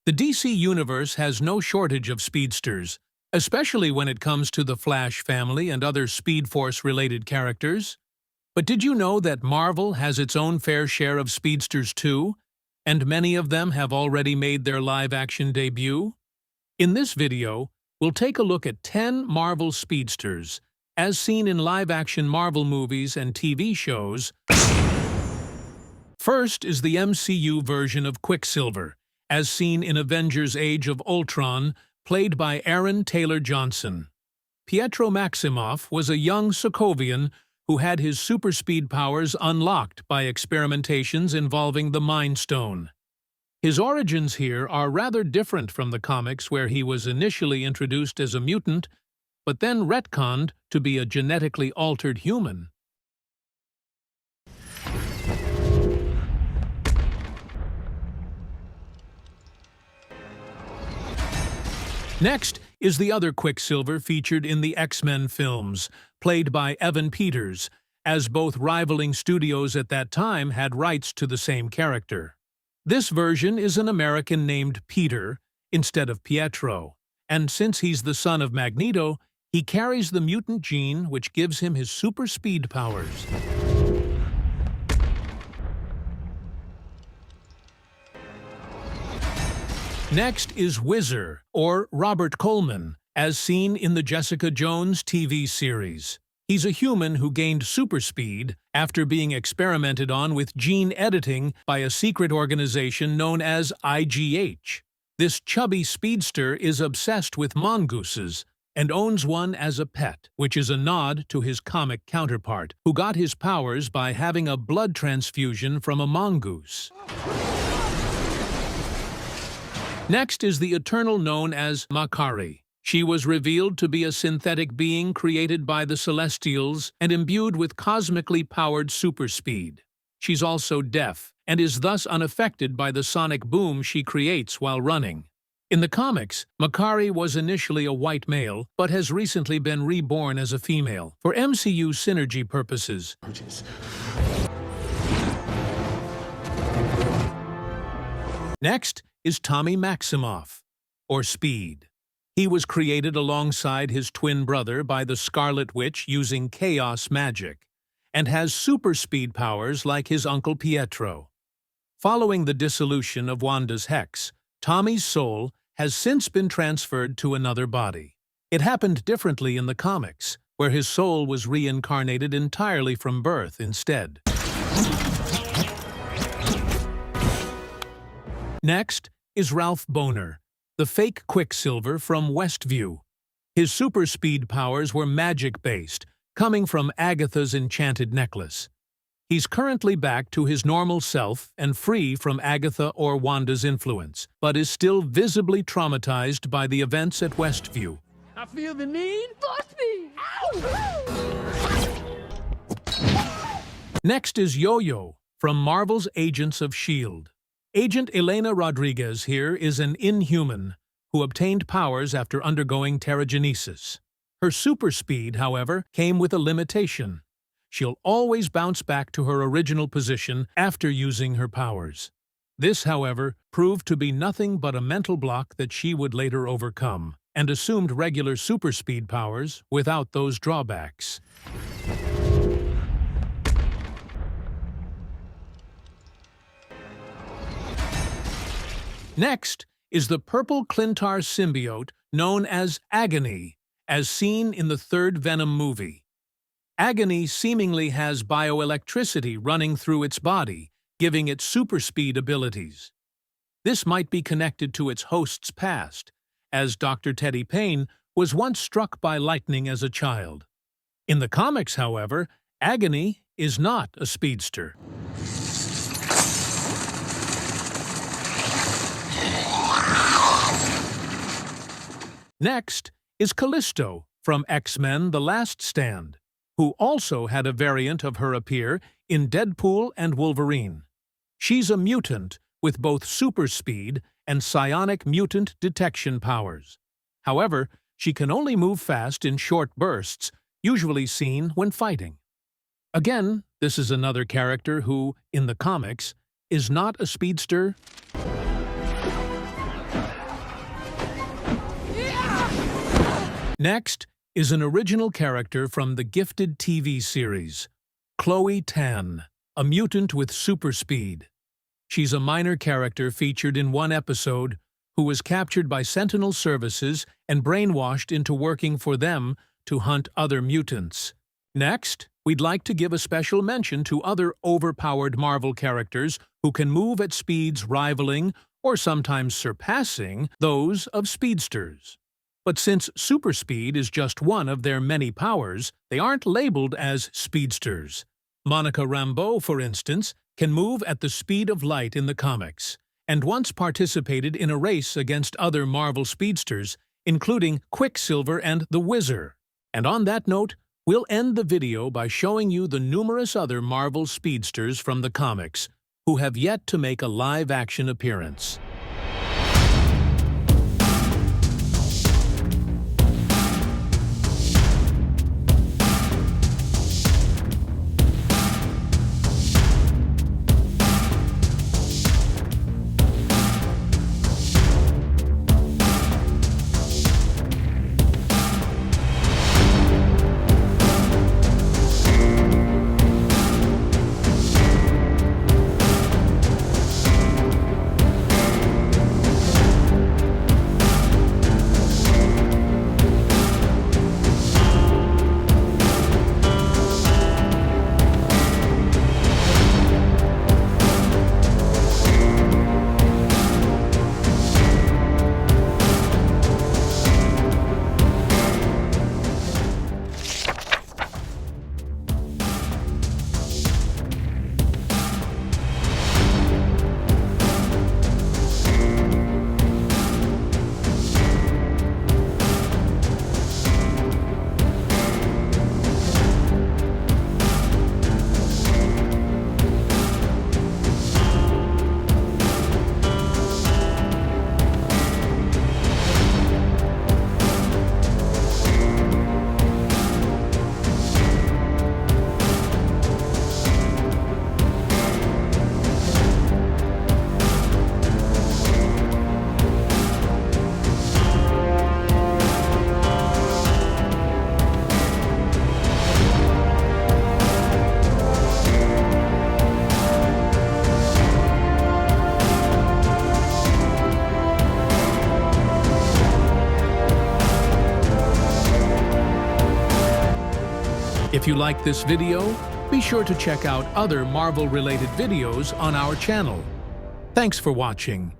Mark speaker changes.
Speaker 1: The DC Universe has no shortage of speedsters, especially when it comes to the Flash family and other Speed Force-related characters. But did you know that Marvel has its own fair share of speedsters too, and many of them have already made their live-action debut? In this video, we'll take a look at 10 Marvel speedsters, as seen in live-action Marvel movies and TV shows. First is the MCU version of Quicksilver, as seen in Avengers Age of Ultron, played by Aaron Taylor Johnson. Pietro Maximoff was a young Sokovian who had his super-speed powers unlocked by experimentations involving the Mind Stone. His origins here are rather different from the comics, where he was initially introduced as a mutant, but then retconned to be a genetically altered human. Next is the other Quicksilver featured in the X-Men films, played by Evan Peters, as both rivaling studios at that time had rights to the same character. This version is an American named Peter instead of Pietro, and since he's the son of Magneto, he carries the mutant gene which gives him his super speed powers. Next is Whizzer, or Robert Coleman, as seen in the Jessica Jones TV series. He's a human who gained super speed after being experimented on with gene editing by a secret organization known as IGH. This chubby speedster is obsessed with mongooses and owns one as a pet, which is a nod to his comic counterpart, who got his powers by having a blood transfusion from a mongoose. Next is the Eternal known as Makkari. She was revealed to be a synthetic being created by the Celestials and imbued with cosmically powered super speed. She's also deaf, and is thus unaffected by the sonic boom she creates while running. In the comics, Makkari was initially a white male, but has recently been reborn as a female, for MCU synergy purposes. Next is Tommy Maximoff, or Speed. He was created alongside his twin brother by the Scarlet Witch using chaos magic, and has super speed powers like his uncle Pietro. Following the dissolution of Wanda's hex, Tommy's soul has since been transferred to another body. It happened differently in the comics, where his soul was reincarnated entirely from birth instead. Next is Ralph Boner, the fake Quicksilver from Westview. His super speed powers were magic-based, coming from Agatha's enchanted necklace. He's currently back to his normal self and free from Agatha or Wanda's influence, but is still visibly traumatized by the events at Westview.
Speaker 2: I feel the need. Bust me! Ow!
Speaker 1: Next is Yo-Yo from Marvel's Agents of S.H.I.E.L.D. Agent Elena Rodriguez here is an Inhuman who obtained powers after undergoing terrigenesis. Her super speed, however, came with a limitation. She'll always bounce back to her original position after using her powers. This, however, proved to be nothing but a mental block that she would later overcome, and assumed regular super speed powers without those drawbacks. Next is the purple Clintar symbiote known as Agony, as seen in the third Venom movie. Agony seemingly has bioelectricity running through its body, giving it super speed abilities. This might be connected to its host's past, as Dr. Teddy Payne was once struck by lightning as a child. In the comics, however, Agony is not a speedster. Next is Callisto from X-Men: The Last Stand, who also had a variant of her appear in Deadpool and Wolverine. She's a mutant with both super speed and psionic mutant detection powers. However, she can only move fast in short bursts, usually seen when fighting. Again, this is another character who, in the comics, is not a speedster. Next is an original character from the Gifted TV series, Chloe Tan, a mutant with super speed. She's a minor character featured in one episode who was captured by Sentinel Services and brainwashed into working for them to hunt other mutants. Next, we'd like to give a special mention to other overpowered Marvel characters who can move at speeds rivaling or sometimes surpassing those of speedsters. But since super speed is just one of their many powers, they aren't labeled as speedsters. Monica Rambeau, for instance, can move at the speed of light in the comics, and once participated in a race against other Marvel speedsters, including Quicksilver and the Whizzer. And on that note, we'll end the video by showing you the numerous other Marvel speedsters from the comics who have yet to make a live-action appearance. If you like this video, be sure to check out other Marvel-related videos on our channel. Thanks for watching.